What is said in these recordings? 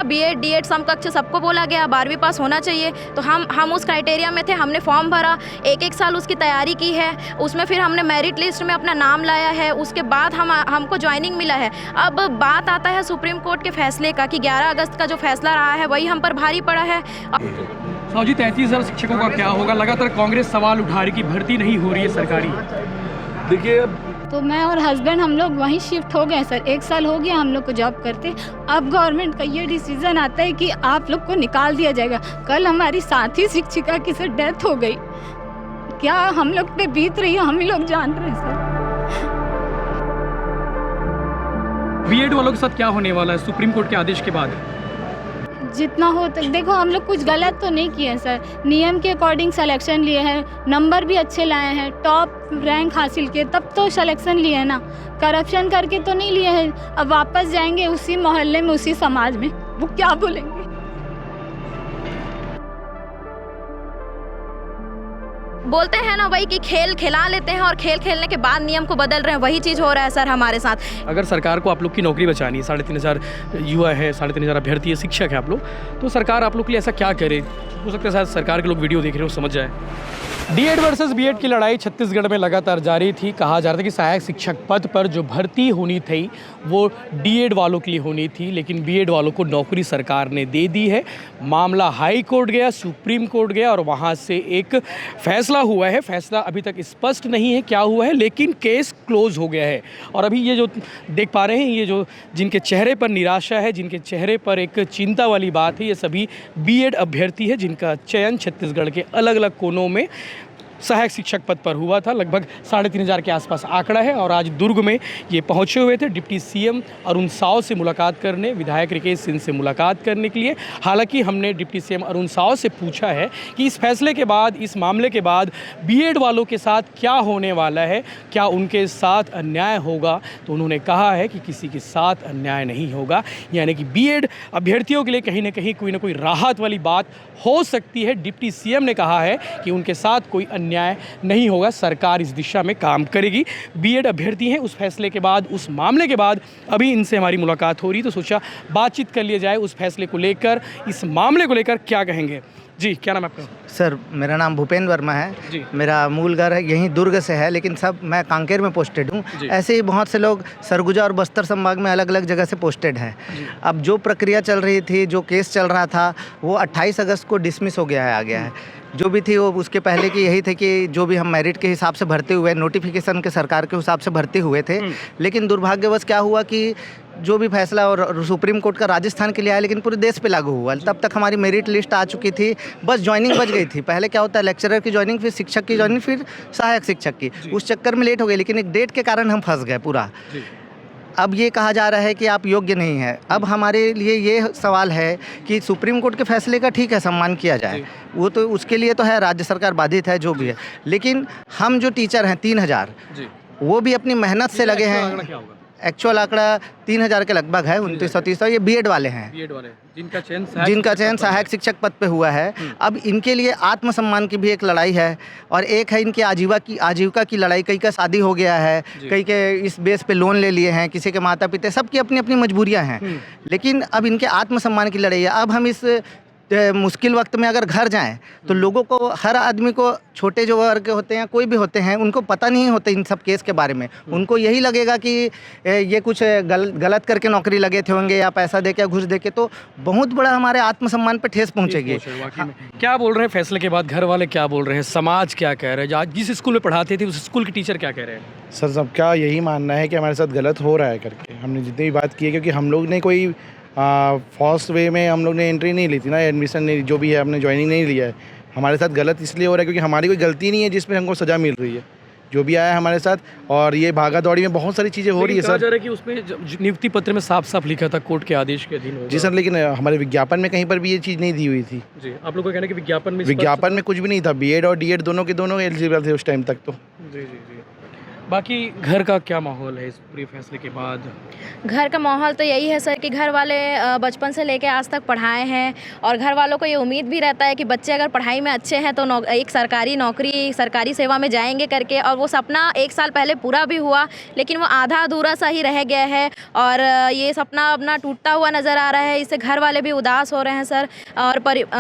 BEd DEd समकक्ष सबको बोला गया 12वीं पास होना चाहिए, तो हम उस क्राइटेरिया में थे। हमने फॉर्म भरा, एक साल उसकी तैयारी की है, उसमें फिर हमने मेरिट लिस्ट में अपना नाम लाया है, उसके बाद हमको ज्वाइनिंग मिला है। अब बात आता है सुप्रीम कोर्ट के फैसले का कि 11 अगस्त का जो फैसला रहा है वही हम पर भारी पड़ा है। साहू जी, 33,000 शिक्षकों का क्या होगा? लगातार कांग्रेस सवाल उठा रही कि भर्ती नहीं हो रही है सरकारी। देखिए, तो मैं और हस्बैंड हम लोग वहीं शिफ्ट हो गए सर। 1 साल हो गया हम लोग को जॉब करते। अब गवर्नमेंट का ये डिसीजन आता है कि आप लोग को निकाल दिया जाएगा। कल हमारी साथी शिक्षिका की सर डेथ हो गई। क्या हम लोग पे बीत रही है हम ही लोग जान रहे हैं सर। बीएड वालों के साथ क्या होने वाला है सुप्रीम कोर्ट के आदेश के बाद? जितना हो तक देखो, हम लोग कुछ गलत तो नहीं किए हैं सर। नियम के अकॉर्डिंग सिलेक्शन लिए हैं, नंबर भी अच्छे लाए हैं, टॉप रैंक हासिल किए, तब तो सिलेक्शन लिए हैं ना। करप्शन करके तो नहीं लिए हैं। अब वापस जाएंगे उसी मोहल्ले में, उसी समाज में, वो क्या बोलेंगे? बोलते हैं ना वही कि खेल खिला लेते हैं और खेल खेलने के बाद नियम को बदल रहे हैं, वही चीज़ हो रहा है सर हमारे साथ। अगर सरकार को आप लोग की नौकरी बचानी है, 3,500 युवा है, 3,500 अभ्यर्थी है, शिक्षक है आप लोग, तो सरकार आप लोग के लिए ऐसा क्या करे? हो सकता है शायद सरकार के लोग वीडियो देख रहे हो समझ जाए। डीएड वर्सेस बीएड की लड़ाई छत्तीसगढ़ में लगातार जारी थी। कहा जा रहा था कि सहायक शिक्षक पद पर जो भर्ती होनी थी वो डीएड वालों के लिए होनी थी, लेकिन बीएड वालों को नौकरी सरकार ने दे दी है। मामला हाई कोर्ट गया, सुप्रीम कोर्ट गया और वहाँ से एक फैसला हुआ है। फैसला अभी तक स्पष्ट नहीं है क्या हुआ है, लेकिन केस क्लोज हो गया है। और अभी ये जो देख पा रहे हैं, ये जो जिनके चेहरे पर निराशा है, जिनके चेहरे पर एक चिंता वाली बात है, ये सभी बीएड अभ्यर्थी है जिनका चयन छत्तीसगढ़ के अलग अलग कोनों में सहायक शिक्षक पद पर हुआ था। लगभग 3,500 के आसपास आंकड़ा है। और आज दुर्ग में ये पहुंचे हुए थे डिप्टी सीएम अरुण साव से मुलाकात करने, विधायक रिकेश सिंह से मुलाकात करने के लिए। हालांकि हमने डिप्टी सीएम अरुण साव से पूछा है कि इस फैसले के बाद, इस मामले के बाद बीएड वालों के साथ क्या होने वाला है, क्या उनके साथ अन्याय होगा? तो उन्होंने कहा है कि किसी के साथ अन्याय नहीं होगा, यानी कि बीएड अभ्यर्थियों के लिए कहीं ना कहीं कोई ना कोई राहत वाली बात हो सकती है। डिप्टी सीएम ने कहा है कि उनके साथ कोई अन्याय नहीं होगा, सरकार इस दिशा में काम करेगी। बीएड अभ्यर्थी हैं, उस फैसले के बाद, उस मामले के बाद अभी इनसे हमारी मुलाकात हो रही, तो सोचा बातचीत कर लिया जाए उस फैसले को लेकर, इस मामले को लेकर क्या कहेंगे। जी, क्या नाम है आपका? सर, मेरा नाम भूपेंद्र वर्मा है जी। मेरा मूल घर है यहीं दुर्ग से है, लेकिन सब मैं कांकेर में पोस्टेड हूँ। ऐसे ही बहुत से लोग सरगुजा और बस्तर संभाग में अलग अलग जगह से पोस्टेड हैं। अब जो प्रक्रिया चल रही थी, जो केस चल रहा था, वो 28 अगस्त को डिसमिस हो गया है, आ गया है। जो भी थी वो उसके पहले की यही थे कि जो भी हम मेरिट के हिसाब से भर्ती हुए, नोटिफिकेशन के सरकार के हिसाब से भर्ती हुए थे। लेकिन दुर्भाग्यवश क्या हुआ कि जो भी फैसला और सुप्रीम कोर्ट का राजस्थान के लिए आया, लेकिन पूरे देश पे लागू हुआ। तब तक हमारी मेरिट लिस्ट आ चुकी थी, बस ज्वाइनिंग बच गई थी। पहले क्या होता है, लेक्चरर की ज्वाइनिंग, फिर शिक्षक की ज्वाइनिंग, फिर सहायक शिक्षक की। उस चक्कर में लेट हो गई, लेकिन एक डेट के कारण हम फंस गए पूरा। अब ये कहा जा रहा है कि आप योग्य नहीं हैं। अब हमारे लिए ये सवाल है कि सुप्रीम कोर्ट के फैसले का ठीक है सम्मान किया जाए, वो तो उसके लिए तो है, राज्य सरकार बाधित है जो भी है, लेकिन हम जो टीचर हैं 3,000, वो भी अपनी मेहनत से लगे हैं। एक्चुअल आंकड़ा 3,000 के लगभग है, 2930। ये बीएड वाले हैं, बीएड वाले जिनका चयन सहायक शिक्षक पद पे हुआ है। अब इनके लिए आत्मसम्मान की भी एक लड़ाई है, और एक है इनकी आजीविका की लड़ाई। कई का शादी हो गया है, कई के इस बेस पे लोन ले लिए हैं, किसी के माता पिता, सबकी अपनी अपनी मजबूरियां हैं, लेकिन अब इनके आत्मसम्मान की लड़ाई है। अब हम इस मुश्किल वक्त में अगर घर जाएं तो लोगों को, हर आदमी को, छोटे जो वर्ग के होते हैं, कोई भी होते हैं, उनको पता नहीं होता इन सब केस के बारे में। उनको यही लगेगा कि ये कुछ गलत करके नौकरी लगे थे होंगे, या पैसा दे के, घूस दे के, तो बहुत बड़ा हमारे आत्मसम्मान पे ठेस पहुंचेगी। क्या बोल रहे हैं फैसले के बाद घर वाले, क्या बोल रहे हैं, समाज क्या कह रहे हैं? आज जिस स्कूल में पढ़ाते थे उस स्कूल के टीचर क्या कह रहे हैं? सर, सबका यही मानना है कि हमारे साथ गलत हो रहा है करके। हमने जितनी भी बात की है, क्योंकि हम लोग ने कोई फर्स्ट वे में हम लोग ने एंट्री नहीं ली थी ना, एडमिशन नहीं, जो भी है हमने ज्वाइनिंग नहीं लिया है। हमारे साथ गलत इसलिए हो रहा है क्योंकि हमारी कोई गलती नहीं है जिसमें हमको सज़ा मिल रही है, जो भी आया है हमारे साथ। और ये भागा दौड़ी में बहुत सारी चीज़ें हो रही है सर। कहा जा रहा है कि उसमें नियुक्ति पत्र में साफ साफ लिखा था कोर्ट के आदेश के अधीन होगा। जी सर, लेकिन हमारे विज्ञापन में कहीं पर भी ये चीज़ नहीं दी हुई थी। जी, आप लोगों का कहना है कि विज्ञापन में कुछ भी नहीं था। बीएड और डीएड दोनों के दोनों एलिजिबल थे उस टाइम तक तो। जी जी जी। बाकी घर का क्या माहौल है इस पूरे फैसले के बाद? घर का माहौल तो यही है सर कि घर वाले बचपन से लेके आज तक पढ़ाए हैं और घर वालों को ये उम्मीद भी रहता है कि बच्चे अगर पढ़ाई में अच्छे हैं तो एक सरकारी नौकरी, सरकारी सेवा में जाएंगे करके, और वो सपना 1 साल पहले पूरा भी हुआ लेकिन वो आधा अधूरा सा ही रह गया है और ये सपना अपना टूटता हुआ नज़र आ रहा है। इससे घर वाले भी उदास हो रहे हैं सर, और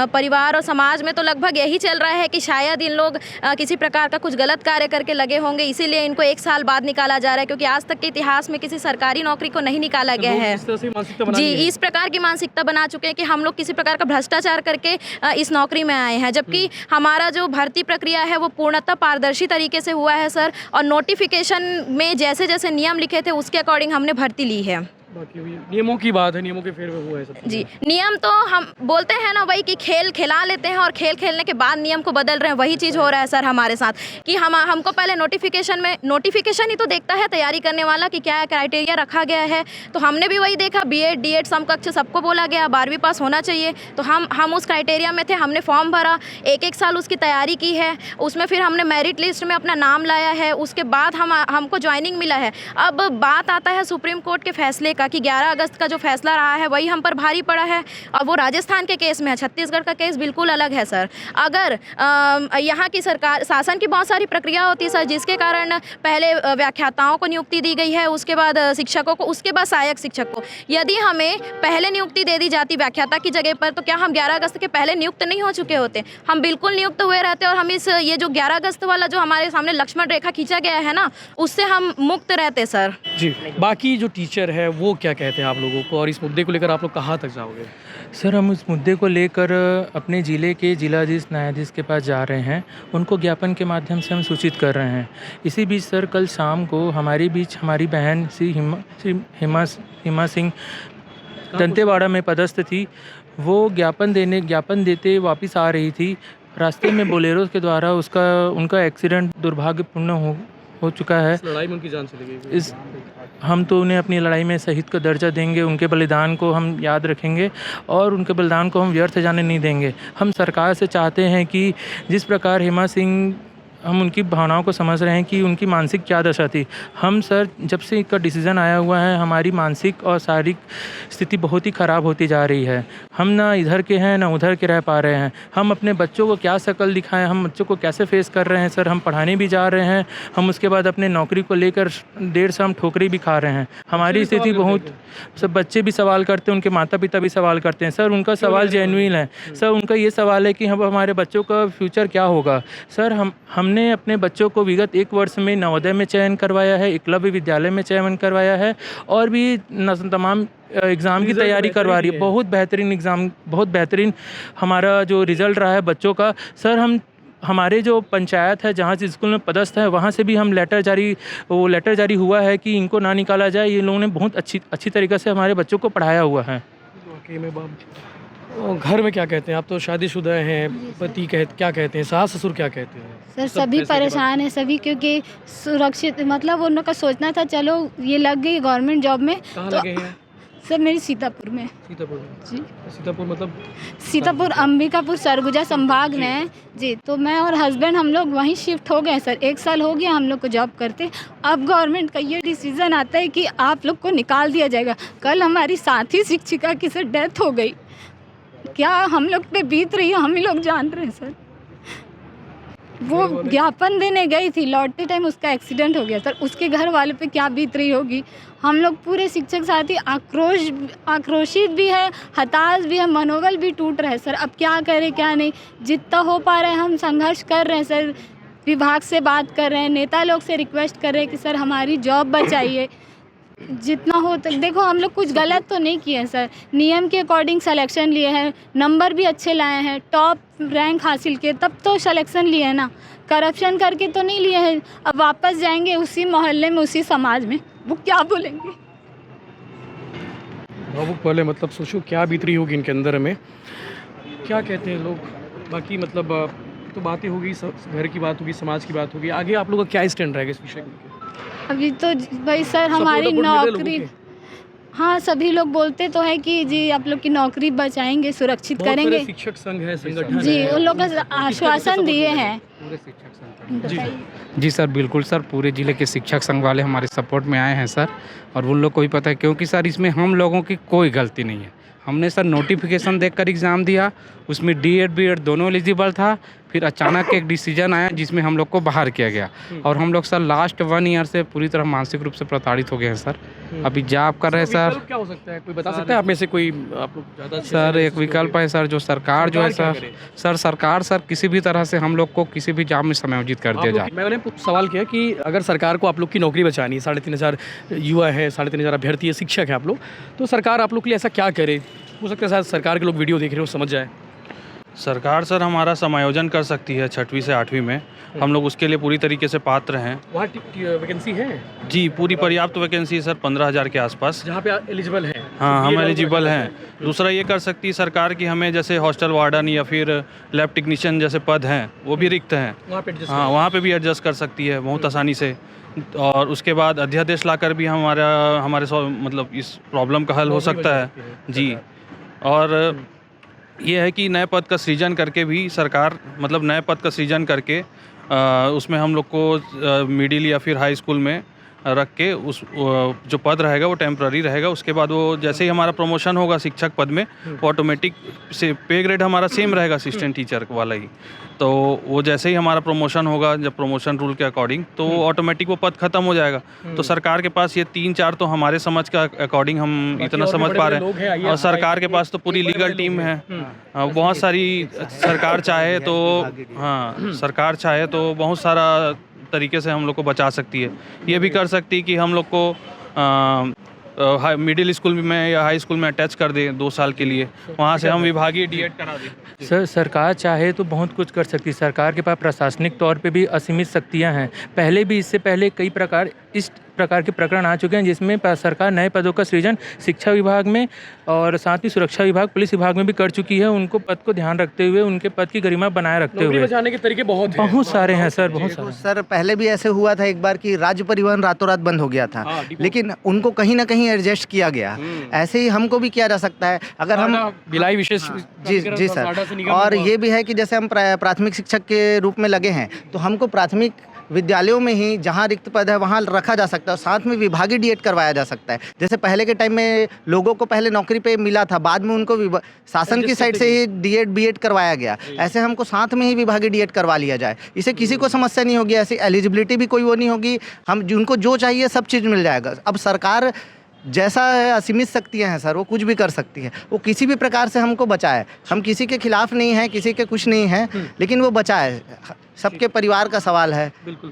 परिवार और समाज में तो लगभग यही चल रहा है कि शायद इन लोग किसी प्रकार का कुछ गलत कार्य करके लगे होंगे, इसीलिए इनको 1 साल बाद निकाला जा रहा है, क्योंकि आज तक के इतिहास में किसी सरकारी नौकरी को नहीं निकाला गया है। इस तरह से मानसिकता बना जी, ली है। इस प्रकार की मानसिकता बना चुके हैं कि हम लोग किसी प्रकार का भ्रष्टाचार करके इस नौकरी में आए हैं, जबकि हमारा जो भर्ती प्रक्रिया है वो पूर्णतः पारदर्शी तरीके से हुआ है सर, और नोटिफिकेशन में जैसे जैसे नियम लिखे थे उसके अकॉर्डिंग हमने भर्ती ली है। बाकी वही नियमों की बात है, नियमों के फेर में हुआ है सब। जी, नियम तो हम बोलते हैं ना वही कि खेल खिला लेते हैं और खेल खेलने के बाद नियम को बदल रहे हैं, वही चीज़ हो रहा है सर हमारे साथ कि हमको पहले नोटिफिकेशन ही तो देखता है तैयारी करने वाला कि क्या क्राइटेरिया रखा गया है, तो हमने भी वही देखा, बीएड डीएड समकक्ष सबको बोला गया 12वीं पास होना चाहिए, तो हम उस क्राइटेरिया में थे, हमने फॉर्म भरा, 1 साल उसकी तैयारी की है, उसमें फिर हमने मेरिट लिस्ट में अपना नाम लाया है, उसके बाद हमको ज्वाइनिंग मिला है। अब बात आता है सुप्रीम कोर्ट के फैसले का कि 11 अगस्त का जो फैसला रहा है वही हम पर भारी पड़ा है, और वो राजस्थान के केस में है, छत्तीसगढ़ का केस बिल्कुल अलग है सर। अगर यहाँ की सरकार शासन की बहुत सारी प्रक्रिया होती है सर, जिसके कारण पहले व्याख्याताओं को नियुक्ति दी गई है, उसके बाद शिक्षकों को, उसके बाद सहायक शिक्षक को। यदि हमें पहले नियुक्ति दे दी जाती व्याख्याता की जगह पर, तो क्या हम 11 अगस्त के पहले नियुक्त नहीं हो चुके होते? हम बिल्कुल नियुक्त हुए रहते, और हम ये जो 11 अगस्त वाला जो हमारे सामने लक्ष्मण रेखा खींचा गया है ना, उससे हम मुक्त रहते सर। जी, बाकी जो टीचर है वो क्या कहते हैं आप लोगों को, और इस मुद्दे को लेकर आप लोग कहाँ तक जाओगे? सर, हम इस मुद्दे को लेकर अपने ज़िले के जिलाधीश न्यायाधीश के पास जा रहे हैं, उनको ज्ञापन के माध्यम से हम सूचित कर रहे हैं। इसी बीच सर, कल शाम को हमारी बहन श्री हिमा सिंह दंतेवाड़ा में पदस्थ थी, वो ज्ञापन देते वापस आ रही थी। रास्ते में बोलेरो के द्वारा उनका एक्सीडेंट दुर्भाग्यपूर्ण हो चुका है। इस लड़ाई में उनकी जान चली गई। हम तो उन्हें अपनी लड़ाई में शहीद का दर्जा देंगे, उनके बलिदान को हम याद रखेंगे और उनके बलिदान को हम व्यर्थ जाने नहीं देंगे। हम सरकार से चाहते हैं कि जिस प्रकार हिमा सिंह, हम उनकी भावनाओं को समझ रहे हैं कि उनकी मानसिक क्या दशा थी। हम सर, जब से इनका डिसीज़न आया हुआ है, हमारी मानसिक और शारीरिक स्थिति बहुत ही ख़राब होती जा रही है। हम ना इधर के हैं ना उधर के रह पा रहे हैं। हम अपने बच्चों को क्या शक्ल दिखाएं, हम बच्चों को कैसे फेस कर रहे हैं सर। हम पढ़ाने भी जा रहे हैं, हम उसके बाद अपने नौकरी को लेकर देर से हम ठोकरी भी खा रहे हैं। हमारी स्थिति बहुत, सब बच्चे भी सवाल करते हैं, उनके माता पिता भी सवाल करते हैं सर। उनका सवाल जेन्युइन है सर, उनका ये सवाल है कि हम हमारे बच्चों का फ्यूचर क्या होगा सर। हमने अपने बच्चों को विगत 1 वर्ष में नवोदय में चयन करवाया है, एकलव्य विद्यालय में चयन करवाया है, और भी तमाम एग्ज़ाम की तैयारी करवा रही है। बहुत बेहतरीन एग्ज़ाम, बहुत बेहतरीन हमारा जो रिज़ल्ट रहा है बच्चों का सर। हमारे जो पंचायत है, जहाँ से स्कूल में पदस्थ है, वहाँ से भी हम लेटर जारी हुआ है कि इनको ना निकाला जाए। ये लोगों ने बहुत अच्छी तरीक़े से हमारे बच्चों को पढ़ाया हुआ है। घर में क्या कहते हैं? आप तो शादीशुदा हैं, पति क्या कहते हैं, सास ससुर क्या कहते हैं? सर, सभी परेशान हैं सभी, क्योंकि सुरक्षित मतलब उन लोग का सोचना था चलो ये लग गई गवर्नमेंट जॉब में। कहाँ तो लगे हैं? सर, मेरी सीतापुर में। सीतापुर में? जी, सीतापुर मतलब सीतापुर अंबिकापुर सरगुजा संभाग में है जी। तो मैं और हस्बैंड हम लोग वहीं शिफ्ट हो गए सर। 1 साल हो गया हम लोग को जॉब करते। अब गवर्नमेंट का ये डिसीज़न आता है कि आप लोग को निकाल दिया जाएगा। कल हमारी साथी शिक्षिका की सर डेथ हो गई, क्या हम लोग पे बीत रही है हम ही लोग जान रहे हैं सर। वो ज्ञापन देने गई थी, लौटते टाइम उसका एक्सीडेंट हो गया सर। उसके घर वाले पे क्या बीत रही होगी। हम लोग पूरे शिक्षक साथी आक्रोशित भी है, हताश भी है, मनोबल भी टूट रहा है सर। अब क्या करें क्या नहीं, जितना हो पा रहा है हम संघर्ष कर रहे हैं सर। विभाग से बात कर रहे हैं, नेता लोग से रिक्वेस्ट कर रहे हैं कि सर हमारी जॉब बचाइए जितना हो तक। देखो, हम लोग कुछ गलत तो नहीं किए हैं सर, नियम के अकॉर्डिंग सिलेक्शन लिए हैं, नंबर भी अच्छे लाए हैं, टॉप रैंक हासिल किए, तब तो सिलेक्शन लिए हैं ना, करप्शन करके तो नहीं लिए हैं। अब वापस जाएंगे उसी मोहल्ले में, उसी समाज में, वो क्या बोलेंगे। भावुक पहले मतलब सोचो क्या बीत रही होगी इनके अंदर में, क्या कहते हैं लोग। बाकी मतलब तो बातें होगी, घर की बात होगी, समाज की बात होगी। आगे आप लोगों का क्या स्टैंड रहेगा इस विषय में? अभी तो भाई सर हमारी नौकरी, हाँ सभी लोग बोलते तो है कि जी आप लोग की नौकरी बचाएंगे, सुरक्षित करेंगे। शिक्षक संघ है, संगठन जी, उन लोग का आश्वासन दिए हैं पूरे शिक्षक संघ। बताइए। जी सर, बिल्कुल सर, पूरे ज़िले के शिक्षक संघ वाले हमारे सपोर्ट में आए हैं सर, और उन लोग को भी पता है, क्योंकि सर इसमें हम लोगों की कोई गलती नहीं है। हमने सर नोटिफिकेशन देखकर एग्ज़ाम दिया, उसमें D.Ed B.Ed दोनों एलिजिबल था, फिर अचानक एक डिसीजन आया जिसमें हम लोग को बाहर किया गया, और हम लोग सर लास्ट 1 ईयर से पूरी तरह मानसिक रूप से प्रताड़ित हो गए हैं सर। अभी जॉब कर रहे हैं सर। विकल्प क्या हो सकता है, कोई बता सकता है आप में से कोई? आप लोग ज़्यादा सर एक विकल्प है सर, जो सरकार जो है सरकार सर, क्या सरकार सर किसी भी तरह से हम लोग को किसी भी जॉब में समायोजित कर दिया जाए। मैंने सवाल किया कि अगर सरकार को आप लोग की नौकरी बचानी है, 3500 युवा है, 3500 अभ्यर्थी है, शिक्षक है आप लोग, तो सरकार आप लोग के लिए ऐसा क्या करे? हो सकता है शायद सरकार के लोग वीडियो देख रहे हो, समझ जाए। सरकार सर हमारा समायोजन कर सकती है 6वीं से 8वीं में, हम लोग उसके लिए पूरी तरीके से पात्र हैं। वहाँ वैकेंसी है जी, पूरी पर्याप्त वैकेंसी सर 15,000 के आसपास। जहाँ पे एलिजिबल है? हाँ, हम एलिजिबल हैं। दूसरा ये कर सकती है सरकार कि हमें जैसे हॉस्टल वार्डन या फिर लैब टेक्नीशियन जैसे पद हैं वो भी रिक्त हैं, हाँ वहाँ पे भी एडजस्ट कर सकती है बहुत आसानी से। और उसके बाद अध्यादेश लाकर भी हमारे मतलब इस प्रॉब्लम का हल हो सकता है जी। और ये है कि नए पद का सृजन करके भी सरकार, मतलब नए पद का सृजन करके उसमें हम लोग को मिडिल या फिर हाई स्कूल में रख के उस जो पद रहेगा वो टेम्प्ररी रहेगा। उसके बाद वो जैसे ही हमारा प्रमोशन होगा शिक्षक पद में, वो ऑटोमेटिक से पे ग्रेड हमारा सेम रहेगा असिस्टेंट टीचर वाला ही। तो वो जैसे ही हमारा प्रमोशन होगा, जब प्रमोशन रूल के अकॉर्डिंग, तो ऑटोमेटिक वो पद खत्म हो जाएगा। तो सरकार के पास ये 3-4 तो हमारे समझ का अकॉर्डिंग हम इतना समझ पा रहे हैं, और सरकार के पास तो पूरी लीगल टीम है, बहुत सारी। सरकार चाहे तो, हाँ सरकार चाहे तो बहुत सारा तरीके से हम लोग को बचा सकती है। ये भी कर सकती है कि हम लोग को मिडिल स्कूल में या हाई स्कूल में अटैच कर दें 2 साल के लिए, वहाँ से हम विभागीय D.Ed करा दें। सर सरकार चाहे तो बहुत कुछ कर सकती है। सरकार के पास प्रशासनिक तौर पे भी असीमित शक्तियां हैं। पहले भी, इससे पहले कई प्रकार इस प्रकार के प्रकरण आ चुके हैं जिसमें सरकार नए पदों का सृजन शिक्षा विभाग में और साथ ही सुरक्षा विभाग, पुलिस विभाग में भी कर चुकी है। उनको पद को ध्यान रखते हुए, उनके पद की गरिमा बनाए रखते हुए बचाने के तरीके बहुत सारे हैं सर, बहुत सारे। सर पहले भी ऐसे हुआ था एक बार कि राज्य परिवहन रातों रात बंद हो गया था, लेकिन उनको कहीं ना कहीं एडजस्ट किया गया। ऐसे ही हमको भी किया जा सकता है अगर हम भिलाई विशेष। जी सर। और ये भी है कि जैसे हम प्राथमिक शिक्षक के रूप में लगे हैं, तो हमको प्राथमिक विद्यालयों में ही जहाँ रिक्त पद है वहाँ रखा जा सकता है, और साथ में विभागीय D.Ed करवाया जा सकता है। जैसे पहले के टाइम में लोगों को पहले नौकरी पे मिला था, बाद में उनको शासन की साइड से ही D.Ed B.Ed करवाया गया। ऐसे हमको साथ में ही विभागीय D.Ed करवा लिया जाए, इससे किसी को समस्या नहीं होगी, ऐसी एलिजिबिलिटी भी कोई वो नहीं होगी, हम जिनको जो चाहिए सब चीज़ मिल जाएगा। अब सरकार जैसा असीमित शक्तियाँ हैं सर, वो कुछ भी कर सकती है, वो किसी भी प्रकार से हमको बचाए। हम किसी के खिलाफ नहीं हैं, किसी के कुछ नहीं है, लेकिन वो बचाए, सबके परिवार का सवाल है। बिल्कुल।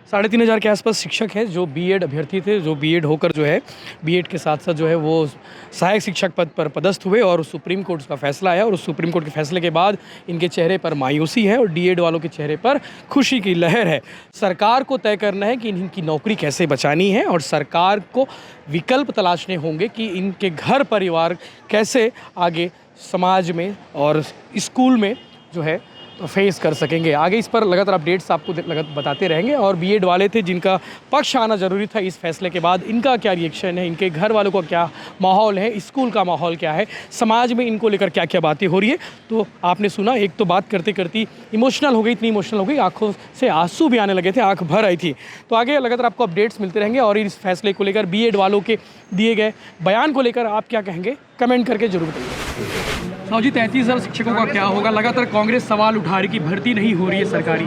3500 के आसपास शिक्षक हैं जो B.Ed अभ्यर्थी थे, जो B.Ed होकर जो है B.Ed के साथ साथ जो है वो सहायक शिक्षक पद पर पदस्थ हुए, और सुप्रीम कोर्ट का फैसला आया, और उस सुप्रीम कोर्ट के फैसले के बाद इनके चेहरे पर मायूसी है और D.Ed वालों के चेहरे पर खुशी की लहर है। सरकार को तय करना है कि इनकी नौकरी कैसे बचानी है, और सरकार को विकल्प तलाशने होंगे कि इनके घर परिवार कैसे आगे समाज में और स्कूल में जो है फेस कर सकेंगे। आगे इस पर लगातार अपडेट्स आपको बताते रहेंगे। और B.Ed वाले थे जिनका पक्ष आना ज़रूरी था इस फैसले के बाद, इनका क्या रिएक्शन है, इनके घर वालों का क्या माहौल है, स्कूल का माहौल क्या है, समाज में इनको लेकर क्या क्या बातें हो रही है, तो आपने सुना। एक तो बात करते करते इमोशनल हो गई, इतनी इमोशनल हो गई, आंखों से आंसू भी आने लगे थे, आंख भर आई थी। तो आगे लगातार आपको अपडेट्स मिलते रहेंगे, और इस फैसले को लेकर B.Ed वालों के दिए गए बयान को लेकर आप क्या कहेंगे, कमेंट करके जरूर बताइए। साहू जी, 33,000 शिक्षकों का क्या होगा? लगातार कांग्रेस सवाल उठा रही कि भर्ती नहीं हो रही है सरकारी।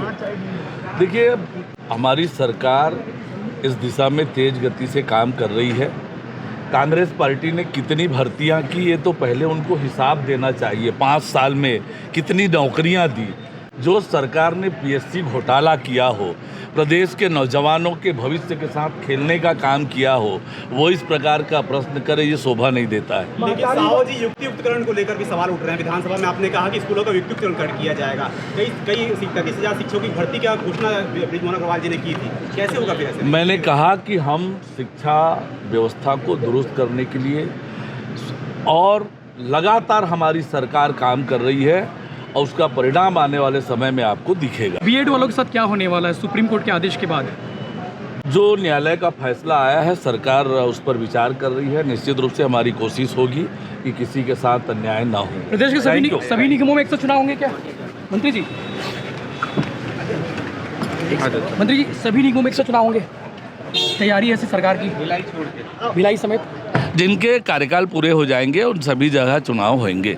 देखिए, हमारी सरकार इस दिशा में तेज गति से काम कर रही है। कांग्रेस पार्टी ने कितनी भर्तियां की, ये तो पहले उनको हिसाब देना चाहिए। 5 साल में कितनी नौकरियां दी। जो सरकार ने PSC घोटाला किया हो, प्रदेश के नौजवानों के भविष्य के साथ खेलने का काम किया हो, वो इस प्रकार का प्रश्न करे, ये शोभा नहीं देता है। देखिए साहू जी, युक्तियुक्तकरण को लेकर भी सवाल उठ रहे हैं। विधानसभा में आपने कहा कि स्कूलों का युक्तियुक्तकरण किया जाएगा। कई 33,000 शिक्षकों की भर्ती की घोषणा बृजमोहन अग्रवाल जी ने की थी, कैसे होगा फिर ऐसे? मैंने कहा कि हम शिक्षा व्यवस्था को दुरुस्त करने के लिए, और लगातार हमारी सरकार काम कर रही है, और उसका परिणाम आने वाले समय में आपको दिखेगा। B.Ed वालों के साथ क्या होने वाला है सुप्रीम कोर्ट के आदेश के बाद? जो न्यायालय का फैसला आया है, सरकार उस पर विचार कर रही है। निश्चित रूप से हमारी कोशिश होगी कि किसी के साथ अन्याय ना हो। प्रदेश के सभी निगमों में एक साथ चुनाव होंगे क्या मंत्री जी? मंत्री जी, सभी निगमों में 100 चुनाव होंगे, तैयारी है सरकार की, भिलाई समेत? जिनके कार्यकाल पूरे हो जाएंगे उन सभी जगह चुनाव होंगे।